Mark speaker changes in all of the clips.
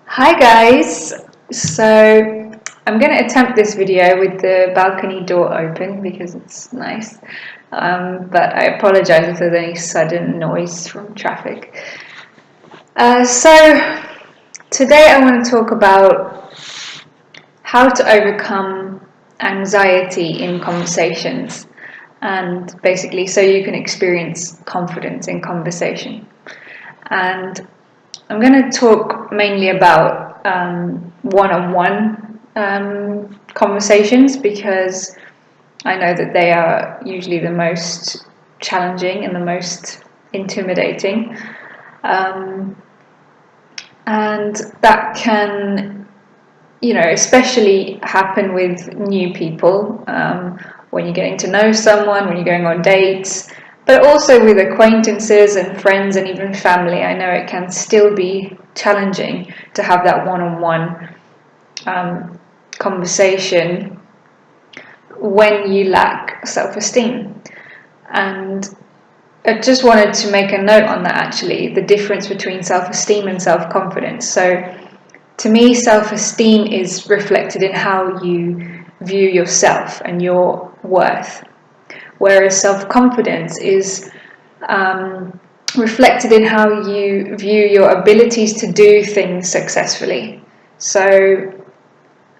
Speaker 1: Hi guys! So I'm going to attempt this video with the balcony door open because it's nice, but I apologize if there's any sudden noise from traffic. So today I want to talk about how to overcome anxiety in conversations, and basically so you can experience confidence in conversation. And I'm going to talk mainly about one-on-one conversations because I know that they are usually the most challenging and the most intimidating. And that can, especially happen with new people, when you're getting to know someone, when you're going on dates, but also with acquaintances and friends and even family. I know it can still be challenging to have that one-on-one conversation when you lack self-esteem. And I just wanted to make a note on that, actually, the difference between self-esteem and self-confidence. So to me, self-esteem is reflected in how you view yourself and your worth, whereas self-confidence is reflected in how you view your abilities to do things successfully. So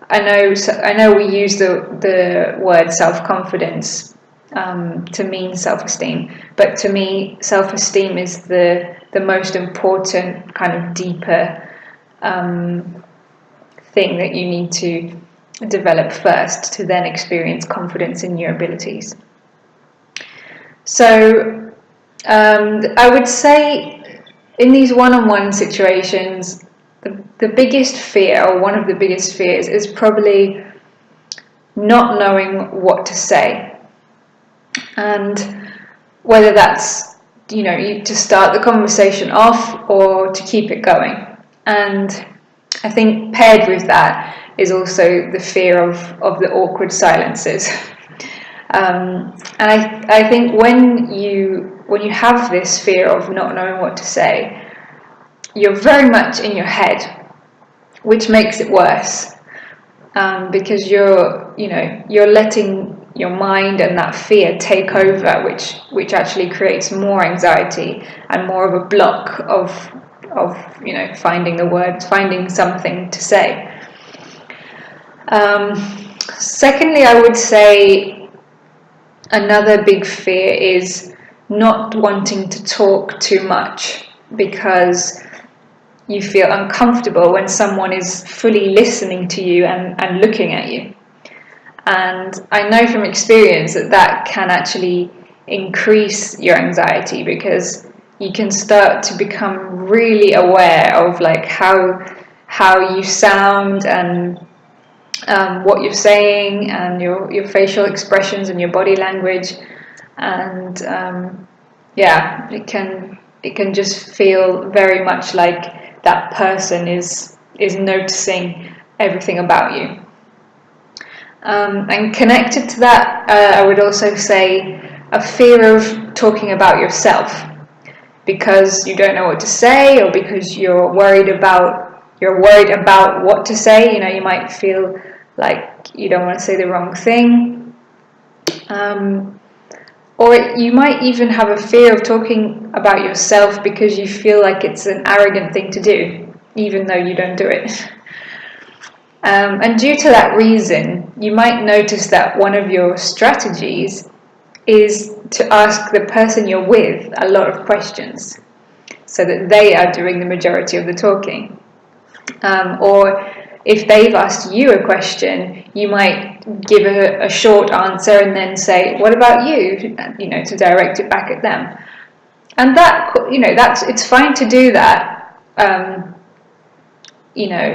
Speaker 1: I know we use the word self-confidence to mean self-esteem, but to me, self-esteem is the most important kind of deeper thing that you need to develop first to then experience confidence in your abilities. So I would say in these one-on-one situations, the biggest fear, or one of the biggest fears, is probably not knowing what to say. And whether that's, to start the conversation off or to keep it going. And I think paired with that is also the fear of the awkward silences. And I think when you have this fear of not knowing what to say, you're very much in your head, which makes it worse, because you're letting your mind and that fear take over, which actually creates more anxiety and more of a block of finding the words, finding something to say. Secondly, I would say another big fear is not wanting to talk too much because you feel uncomfortable when someone is fully listening to you and looking at you. And I know from experience that can actually increase your anxiety because you can start to become really aware of like how you sound and what you're saying and your facial expressions and your body language, and it can just feel very much like that person is noticing everything about you. And connected to that, I would also say a fear of talking about yourself because you don't know what to say, or because you're worried about what to say. You might feel like you don't want to say the wrong thing, or you might even have a fear of talking about yourself because you feel like it's an arrogant thing to do, even though you don't do it. And due to that reason, you might notice that one of your strategies is to ask the person you're with a lot of questions so that they are doing the majority of the talking. Or if they've asked you a question, you might give a short answer and then say, "What about you?" To direct it back at them. And it's fine to do that,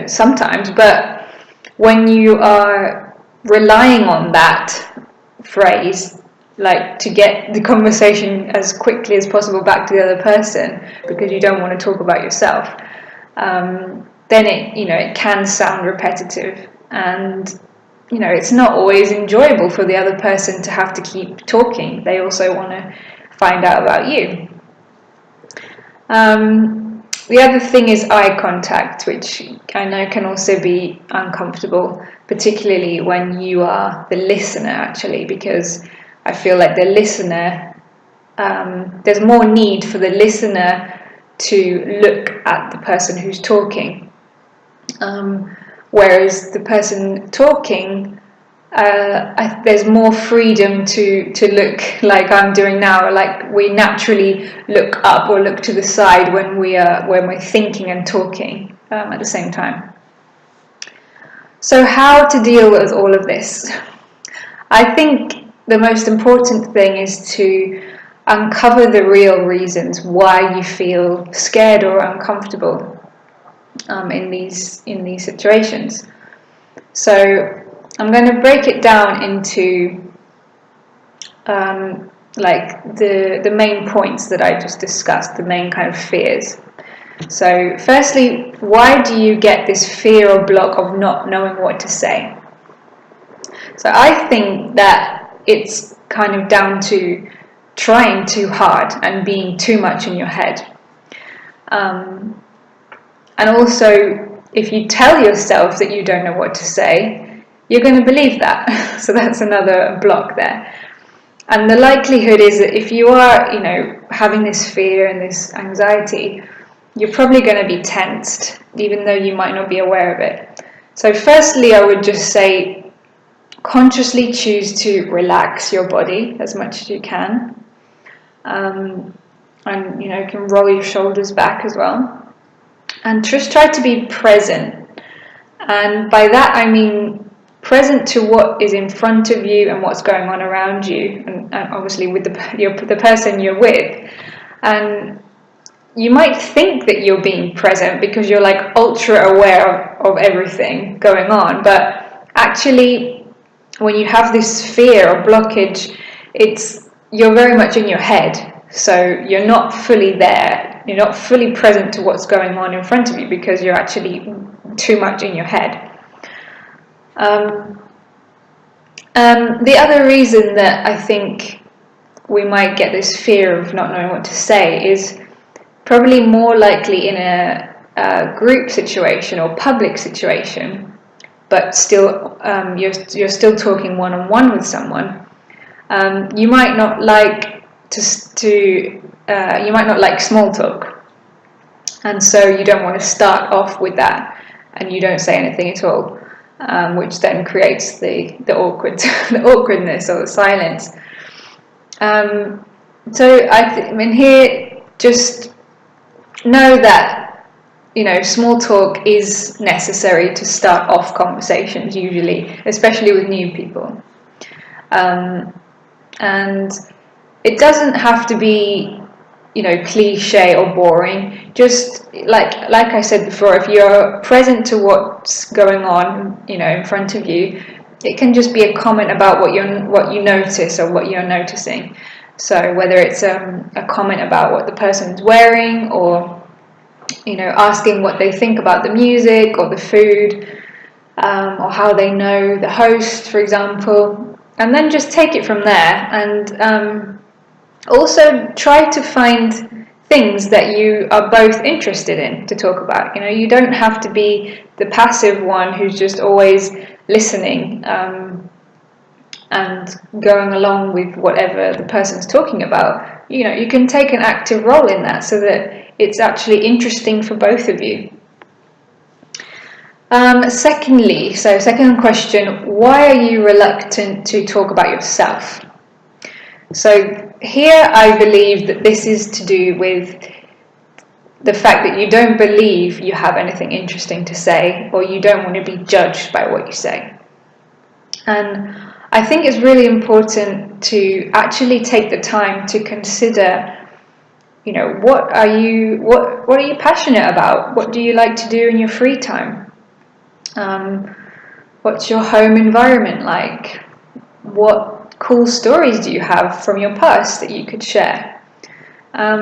Speaker 1: sometimes, but when you are relying on that phrase, like to get the conversation as quickly as possible back to the other person because you don't want to talk about yourself, then it can sound repetitive, and it's not always enjoyable for the other person to have to keep talking. They also want to find out about you. The other thing is eye contact, which I know can also be uncomfortable, particularly when you are the listener, actually, because I feel like the listener, there's more need for the listener to look at the person who's talking. Whereas the person talking, there's more freedom to look like I'm doing now. Like we naturally look up or look to the side when we're thinking and talking at the same time. So how to deal with all of this? I think the most important thing is to uncover the real reasons why you feel scared or uncomfortable in these situations. So I'm going to break it down into like the main points that I just discussed, the main kind of fears. So firstly, why do you get this fear or block of not knowing what to say? So I think that it's kind of down to trying too hard and being too much in your head. And also, if you tell yourself that you don't know what to say, you're going to believe that. So that's another block there. And the likelihood is that if you are, having this fear and this anxiety, you're probably going to be tensed, even though you might not be aware of it. So firstly, I would just say, consciously choose to relax your body as much as you can. And, you can roll your shoulders back as well. And just try to be present. And by that, I mean present to what is in front of you and what's going on around you, and obviously with the person you're with. And you might think that you're being present because you're like ultra aware of everything going on, but actually when you have this fear or blockage, you're very much in your head. So you're not fully there, you're not fully present to what's going on in front of you because you're actually too much in your head. The other reason that I think we might get this fear of not knowing what to say is probably more likely in a group situation or public situation, but still you're still talking one-on-one with someone. You might not like you might not like small talk, and so you don't want to start off with that, and you don't say anything at all, which then creates the awkwardness or the silence. So I mean, here, just know that small talk is necessary to start off conversations usually, especially with new people, and it doesn't have to be cliche or boring. Just like I said before, if you're present to what's going on in front of you, it can just be a comment about what you notice or what you're noticing. So whether it's a comment about what the person's wearing, or asking what they think about the music or the food, or how they know the host, for example, and then just take it from there. And also try to find things that you are both interested in to talk about. You don't have to be the passive one who's just always listening and going along with whatever the person's talking about. You can take an active role in that so that it's actually interesting for both of you. Second question, why are you reluctant to talk about yourself? So here I believe that this is to do with the fact that you don't believe you have anything interesting to say, or you don't want to be judged by what you say. And I think it's really important to actually take the time to consider, what are you passionate about? What do you like to do in your free time? What's your home environment like? What cool stories do you have from your past that you could share?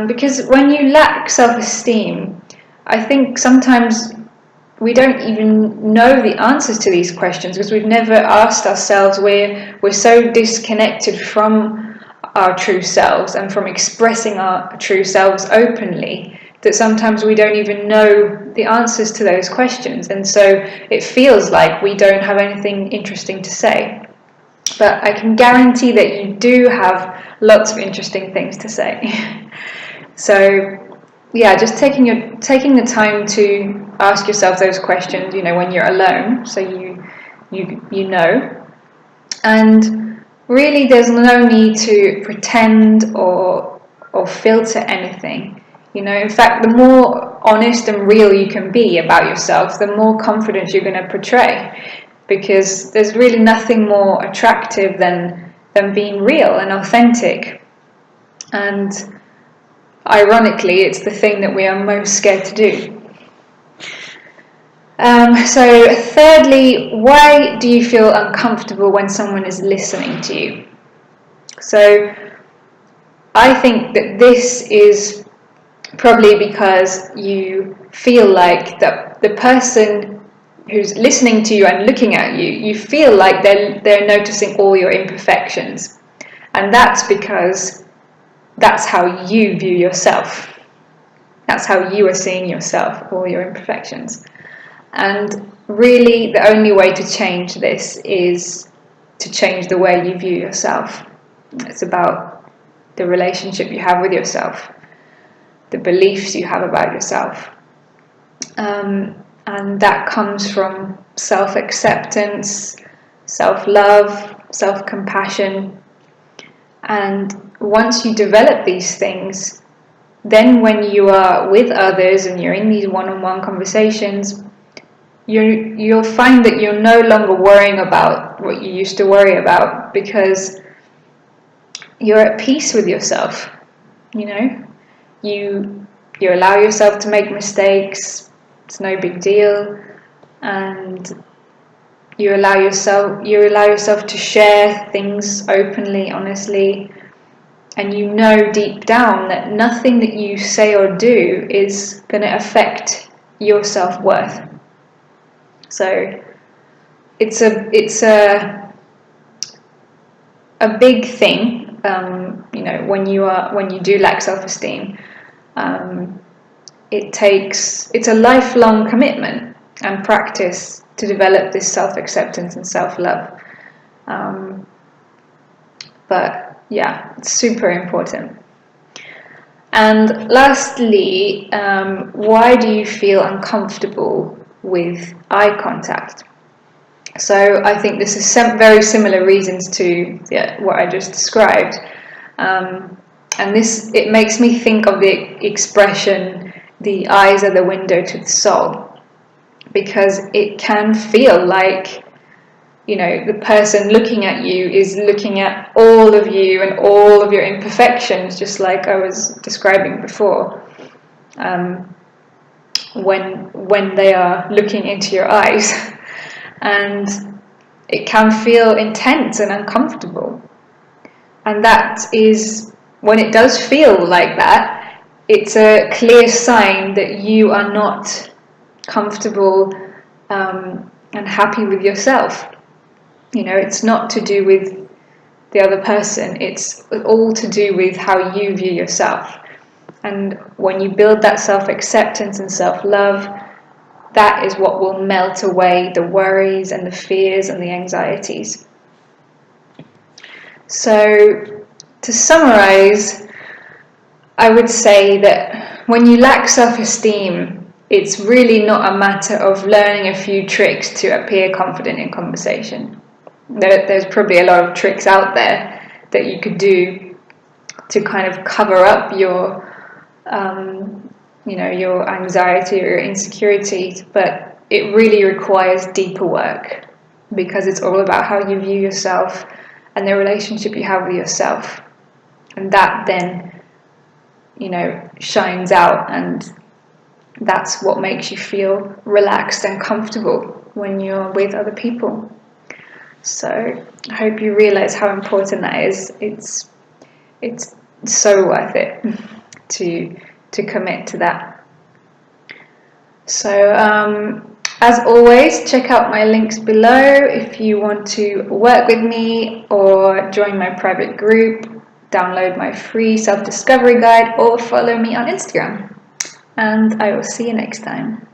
Speaker 1: Because when you lack self-esteem, I think sometimes we don't even know the answers to these questions because we've never asked ourselves. We're so disconnected from our true selves and from expressing our true selves openly that sometimes we don't even know the answers to those questions, and so it feels like we don't have anything interesting to say. But I can guarantee that you do have lots of interesting things to say. So yeah, just taking the time to ask yourself those questions, when you're alone, so you know. And really, there's no need to pretend or filter anything. In fact, the more honest and real you can be about yourself, the more confidence you're going to portray, because there's really nothing more attractive than being real and authentic. And ironically, it's the thing that we are most scared to do. So thirdly, why do you feel uncomfortable when someone is listening to you? So I think that this is probably because you feel like that the person who's listening to you and looking at you, you feel like they're noticing all your imperfections. And that's because that's how you view yourself. That's how you are seeing yourself, all your imperfections. And really, the only way to change this is to change the way you view yourself. It's about the relationship you have with yourself, the beliefs you have about yourself. And that comes from self-acceptance, self-love, self-compassion. And once you develop these things, then when you are with others and you're in these one-on-one conversations, you'll find that you're no longer worrying about what you used to worry about, because you're at peace with yourself. You allow yourself to make mistakes. It's no big deal, and you allow yourself to share things openly, honestly, and you know deep down that nothing that you say or do is going to affect your self-worth. So it's a big thing, when you do lack self-esteem. It's a lifelong commitment and practice to develop this self-acceptance and self-love. But yeah, it's super important. And lastly, why do you feel uncomfortable with eye contact? So I think this is very similar reasons to what I just described. And it makes me think of the expression, the eyes are the window to the soul, because it can feel like, the person looking at you is looking at all of you and all of your imperfections, just like I was describing before, when they are looking into your eyes. And it can feel intense and uncomfortable. And that is, when it does feel like that, it's a clear sign that you are not comfortable and happy with yourself. It's not to do with the other person, it's all to do with how you view yourself. And when you build that self-acceptance and self-love, that is what will melt away the worries and the fears and the anxieties. So, to summarize, I would say that when you lack self-esteem, it's really not a matter of learning a few tricks to appear confident in conversation. There's probably a lot of tricks out there that you could do to kind of cover up your your anxiety or your insecurities, but it really requires deeper work, because it's all about how you view yourself and the relationship you have with yourself. And that then, shines out, and that's what makes you feel relaxed and comfortable when you're with other people. So I hope you realize how important that is. It's so worth it to commit to that. So as always, check out my links below if you want to work with me or join my private group, download my free self-discovery guide, or follow me on Instagram. and I will see you next time.